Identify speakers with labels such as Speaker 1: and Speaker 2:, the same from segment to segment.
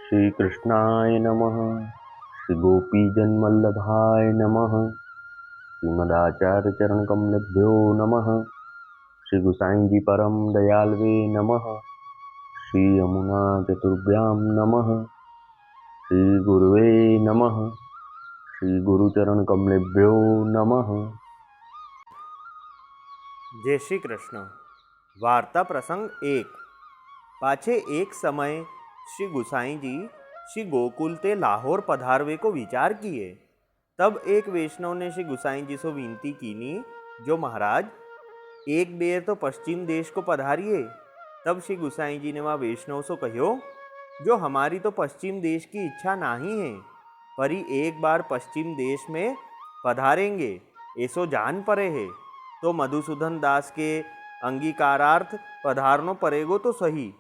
Speaker 1: श्री कृष्णाय नमः। श्री गोपीजनवल्लभाय नमः। श्रीमदाचार्य चरण कमलेभ्यो नमः। श्री गुसाई जी परम दयालवे नमः। श्री यमुना चतुर्भ्यां नमः। श्री गुरुवे नमः। श्री गुरुचरण कमलेभ्यो नमः।
Speaker 2: जय श्री कृष्ण। वार्ता प्रसंग 1। पाछे एक समय श्री गुसाई जी श्री गोकुल ते लाहौर पधारवे को विचार किए। तब एक वैष्णव ने श्री गुसाई जी से विनती कीनी, जो महाराज एक बेर तो पश्चिम देश को पधारिए। तब श्री गुसाई जी ने वहाँ वैष्णव से कहो, जो हमारी तो पश्चिम देश की इच्छा नहीं है, पर ही एक बार पश्चिम देश में पधारेंगे ऐसो जान पड़े है, तो मधुसूदन दास के अंगीकारार्थ पधारनो पड़ेगो तो सही।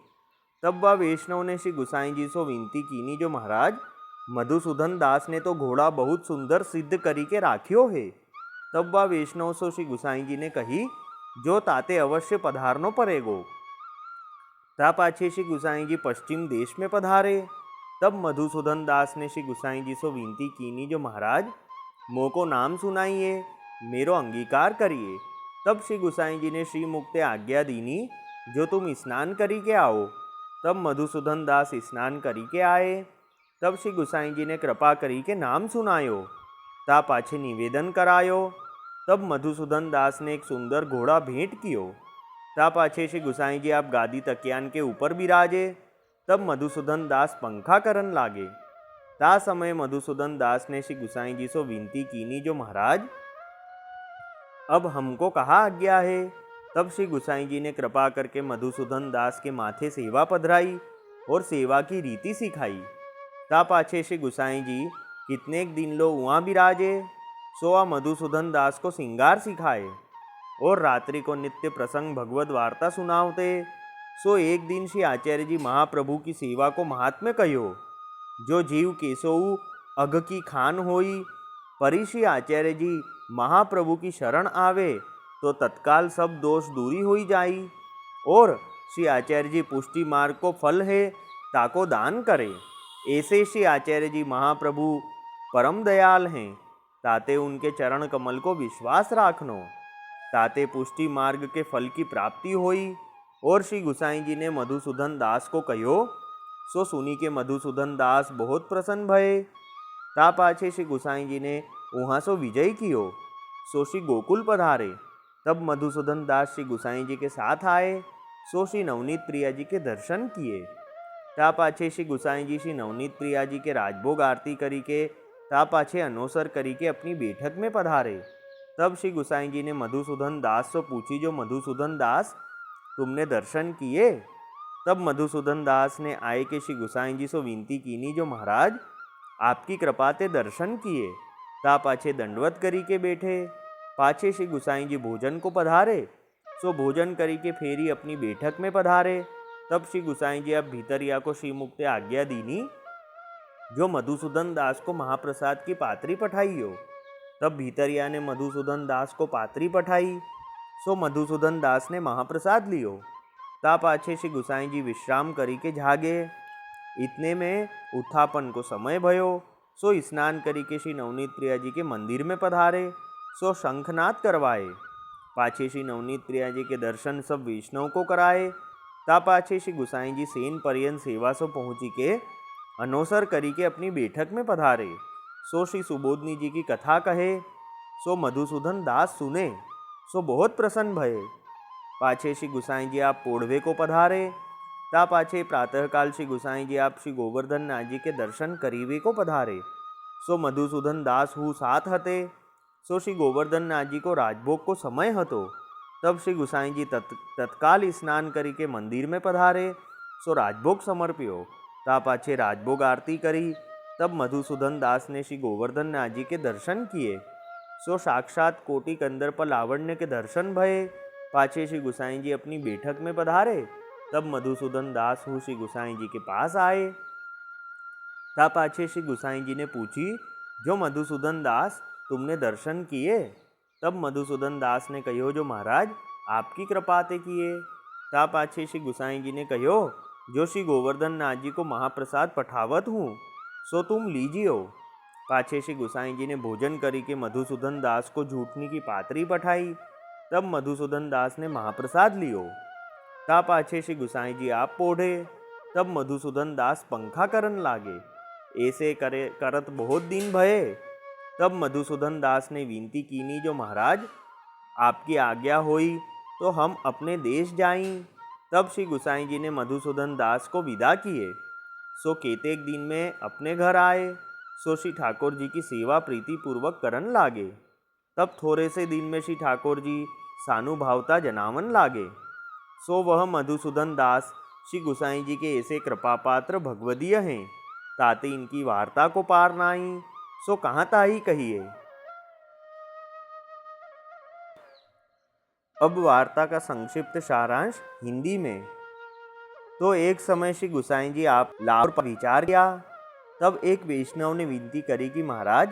Speaker 2: तब वह वैष्णव ने श्री गुसाई जी से विनती कीनी, जो महाराज मधुसूदन दास ने तो घोड़ा बहुत सुंदर सिद्ध करी के राख्यो है। तब वह वैष्णव से श्री गुसाई जी ने कही, जो ताते अवश्य पधारनो पड़ेगो। ता पाछे श्री गुसाई जी पश्चिम देश में पधारे। तब मधुसूदन दास ने श्री गुसाई जी से विनती कीनी, जो महाराज मोको नाम सुनाइए, मेरो अंगीकार करिए। तब श्री गुसाई जी ने श्री मुक्ते आज्ञा दीनी, जो तुम स्नान करी के आओ। तब मधुसूदन दास स्नान करी के आए। तब श्री गुसाई जी ने कृपा करी के नाम सुनायो। ता पाछे निवेदन करायो। तब मधुसूदन दास ने एक सुंदर घोड़ा भेंट कियो। ता पाछे श्री गुसाई जी आप गादी तकियान के ऊपर बिराजे। तब मधुसूदन दास पंखा करन लागे। ता समय मधुसूदन दास ने श्री गुसाई जी से विनती कीनी, जो महाराज अब हमको कहाँ आज्ञा है। तब श्री गुसाई जी ने कृपा करके मधुसूदन दास के माथे सेवा पधराई और सेवा की रीति सिखाई। ता पाछे श्री गुसाई जी कितने दिन लो वहाँ बिराजे। सोआ मधुसूदन दास को सिंगार सिखाए और रात्रि को नित्य प्रसंग भगवत वार्ता सुनावते। सो एक दिन श्री आचार्य जी महाप्रभु की सेवा को महात्म्य कहो, जो जीव केसोऊ अघ की खान होई। परि श्री आचार्य जी महाप्रभु की शरण आवे, तो तत्काल सब दोष दूरी होई जाई। और श्री आचार्य जी पुष्टि मार्ग को फल है, ताको दान करे। ऐसे श्री आचार्य जी महाप्रभु परम दयाल हैं, ताते उनके चरण कमल को विश्वास राखनो, ताते पुष्टि मार्ग के फल की प्राप्ति होई। और श्री गुसाई जी ने मधुसूदन दास को कहो। सो सुनी के मधुसूदन दास बहुत प्रसन्न भये। ता पाछे श्री गुसाई जी ने वहाँ सो विजय कियो। सो श्री गोकुल पधारे। तब मधुसूदन दास श्री गुसाई जी के साथ आए। सो श्री नवनीत प्रिया जी के दर्शन किए। ता पाछे श्री गुसाई जी श्री नवनीत प्रिया जी के राजभोग आरती करी के ता पाछे अनोसर करी के अपनी बैठक में पधारे। तब श्री गुसाई जी ने मधुसूदन दास से पूछी, जो मधुसूदन दास तुमने दर्शन किए। तब मधुसूदन दास ने आए के श्री गुसाई जी से विनती कीनी, जो महाराज आपकी कृपा ते दर्शन किए। ता पाछे दंडवत करी के बैठे। पाछे श्री गुसाई जी भोजन को पधारे। सो भोजन करी के फेरी अपनी बैठक में पधारे। तब श्री गुसाई जी अब भीतरिया को श्री मुक्ते आज्ञा दीनी, जो मधुसूदन दास को महाप्रसाद की पात्री पठाइयो। तब भीतरिया ने मधुसूदन दास को पात्री पठाई। सो मधुसूदन दास ने महाप्रसाद लियो। ता पाछे श्री गुसाई जी विश्राम करी के जागे। इतने में उत्थापन को समय भयो। सो स्नान करी के श्री नवनीत प्रिया जी के मंदिर में पधारे। सो शंखनाद करवाए। पाछे श्री नवनीत प्रिया जी के दर्शन सब वैष्णव को कराए। ता पाछे श्री गुसाई जी सेन पर्यंत सेवा से पहुँची के अनोसर करी के अपनी बैठक में पधारे। सो श्री सुबोधनी जी की कथा कहे। सो मधुसूदन दास सुने। सो बहुत प्रसन्न भये। पाछे श्री गुसाई जी आप पोढ़वे को पधारे। ता पाछे प्रातःकाल श्री गुसाई जी आप श्री गोवर्धन नाथ जी के दर्शन करीवे को पधारे। सो मधुसूदन दास हु साथ हते। सो श्री गोवर्धन नाथ जी को राजभोग को समय हतो। तब श्री गुसाई जी तत्काल स्नान करी के मंदिर में पधारे। सो राजभोग समर्प्यो। ता पाछे राजभोग आरती करी। तब मधुसूदन दास ने श्री गोवर्धन नाथ जी के दर्शन किए। सो साक्षात कोटि कंदर पर लावण्य के दर्शन भये। पाछे श्री गुसाई जी अपनी बैठक में पधारे। तब मधुसूदन दास हु श्री गुसाई जी के पास आए। ता पाछे श्री गुसाई जी ने पूछी, जो मधुसूदन दास तुमने दर्शन किए। तब मधुसूदन दास ने कहो, जो महाराज आपकी कृपा ते किए। ता पाछे श्री गुसाई जी ने कहो, जो श्री गोवर्धन नाथ जी को महाप्रसाद पठावत हूँ सो तुम लीजियो। पाछे श्री गुसाई जी ने भोजन करी के मधुसूदन दास को झूठनी की पातरी पठाई। तब मधुसूदन दास ने महाप्रसाद लियो। ता पाछे श्री गुसाई जी आप पोढ़े। तब मधुसूदन दास पंखा करन लागे। ऐसे करे करत बहुत दिन भये। तब मधुसूदन दास ने विनती कीनी, जो महाराज आपकी आज्ञा होई तो हम अपने देश जाईं। तब श्री गुसाई जी ने मधुसूदन दास को विदा किए। सो केतेक दिन में अपने घर आए। सो श्री ठाकुर जी की सेवा प्रीति पूर्वक करन लागे। तब थोड़े से दिन में श्री ठाकुर जी सानुभावता जनावन लागे। सो वह मधुसूदन दास श्री गुसाई जी के ऐसे कृपा पात्र भगवदीय हैं, ताते इनकी वार्ता को पार नाई। सो कहाँ ताही कहिए। अब वार्ता का संक्षिप्त सारांश हिंदी में। तो एक समय श्री गुसाई जी आप लाहौर पर विचार किया। तब एक वैष्णव ने विनती करी कि महाराज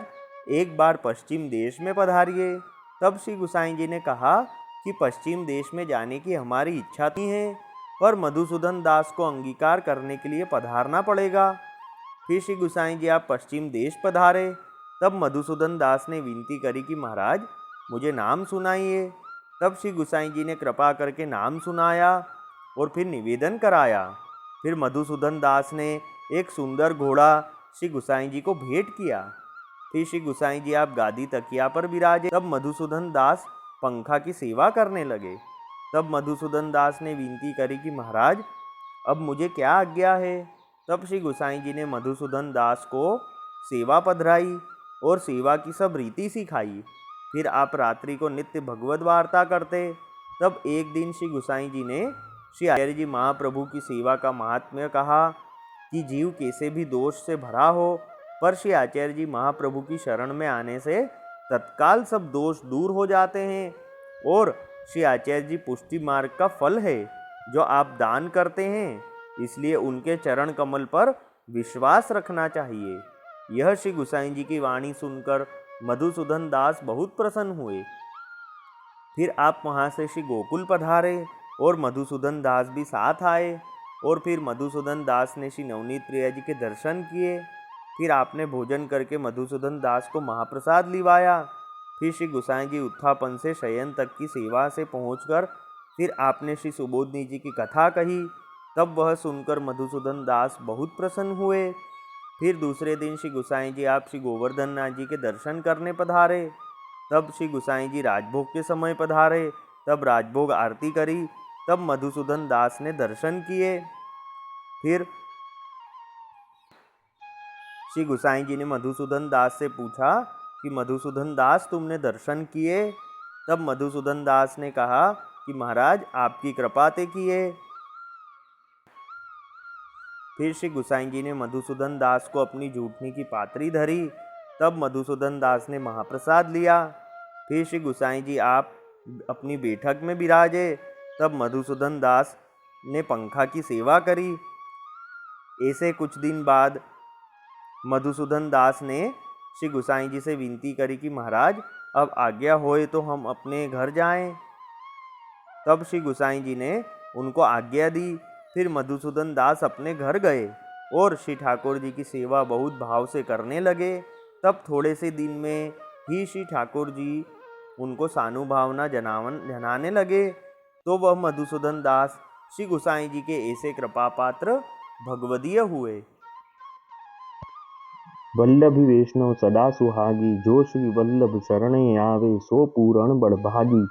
Speaker 2: एक बार पश्चिम देश में पधारिए। तब श्री गुसाई जी ने कहा कि पश्चिम देश में जाने की हमारी इच्छा नहीं है, पर मधुसूदन दास को अंगीकार करने के लिए पधारना पड़ेगा। फिर श्री गुसाई जी आप पश्चिम देश पधारे। तब मधुसूदन दास ने विनती करी कि महाराज मुझे नाम सुनाइए। तब श्री गुसाई जी ने कृपा करके नाम सुनाया और फिर निवेदन कराया। फिर मधुसूदन दास ने एक सुंदर घोड़ा श्री गुसाई जी को भेंट किया। फिर श्री गुसाई जी आप गादी तकिया पर विराजे। तब मधुसूदन दास पंखा की सेवा करने लगे। तब मधुसूदन दास ने विनती करी कि महाराज अब मुझे क्या आज्ञा है। तब श्री गुसाई जी ने मधुसूदन दास को सेवा पधराई और सेवा की सब रीति सिखाई। फिर आप रात्रि को नित्य भगवत वार्ता करते। तब एक दिन श्री गुसाई जी ने श्री आचार्य जी महाप्रभु की सेवा का महात्म्य कहा कि जीव कैसे भी दोष से भरा हो, पर श्री आचार्य जी महाप्रभु की शरण में आने से तत्काल सब दोष दूर हो जाते हैं। और श्री आचार्य जी पुष्टि मार्ग का फल है जो आप दान करते हैं, इसलिए उनके चरण कमल पर विश्वास रखना चाहिए। यह श्री गुसाई जी की वाणी सुनकर मधुसूदन दास बहुत प्रसन्न हुए। फिर आप वहाँ से श्री गोकुल पधारे और मधुसूदन दास भी साथ आए। और फिर मधुसूदन दास ने श्री नवनीत प्रिया जी के दर्शन किए। फिर आपने भोजन करके मधुसूदन दास को महाप्रसाद लिवाया। फिर श्री गुसाई जी उत्थापन से शयन तक की सेवा से पहुंचकर फिर आपने श्री सुबोधनी जी की कथा कही। तब वह सुनकर मधुसूदन दास बहुत प्रसन्न हुए। फिर दूसरे दिन श्री गुसाई जी आप श्री गोवर्धन नाथ जी के दर्शन करने पधारे। तब श्री गुसाई जी राजभोग के समय पधारे। तब राजभोग आरती करी। तब मधुसूदन दास ने दर्शन किए। फिर श्री गुसाई जी ने मधुसूदन दास से पूछा कि मधुसूदन दास तुमने दर्शन किए। तब मधुसूदन दास ने कहा कि महाराज आपकी कृपा ते किए। फिर श्री गुसाई जी ने मधुसूदन दास को अपनी जूठनी की पातरी धरी। तब मधुसूदन दास ने महाप्रसाद लिया। फिर श्री गुसाई जी आप अपनी बैठक में विराजे। तब मधुसूदन दास ने पंखा की सेवा करी। ऐसे कुछ दिन बाद मधुसूदन दास ने श्री गुसाई जी से विनती करी कि महाराज अब आज्ञा होए तो हम अपने घर जाएं। तब श्री गुसाई जी ने उनको आज्ञा दी। फिर मधुसूदन दास अपने घर गए और श्री ठाकुर जी की सेवा बहुत भाव से करने लगे। तब थोड़े से दिन में ही श्री ठाकुर जी उनको सानुभावना जनाने लगे। तो वह मधुसूदन दास श्री गुसाई जी के ऐसे कृपा पात्र भगवदीय हुए।
Speaker 1: वल्लभी वैष्णव सदा सुहागी, जो श्री वल्लभ शरणे आवे सो पूरण बड़भागी।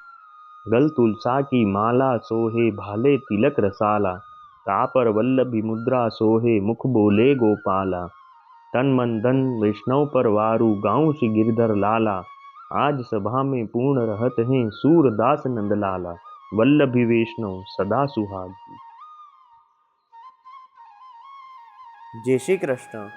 Speaker 1: गल तुलसा की माला सोहे, भाले तिलक रसाला। तापर वल्लभी मुद्रा सोहे, मुख बोले गोपाला। तन मन धन वैष्णव पर वारू, गाँव श्री गिरधर लाला। आज सभा में पूर्ण रहत हैं, सूरदास नंदलाला। वल्लभी वैष्णव सदा सुहागी।
Speaker 2: जय श्री कृष्ण।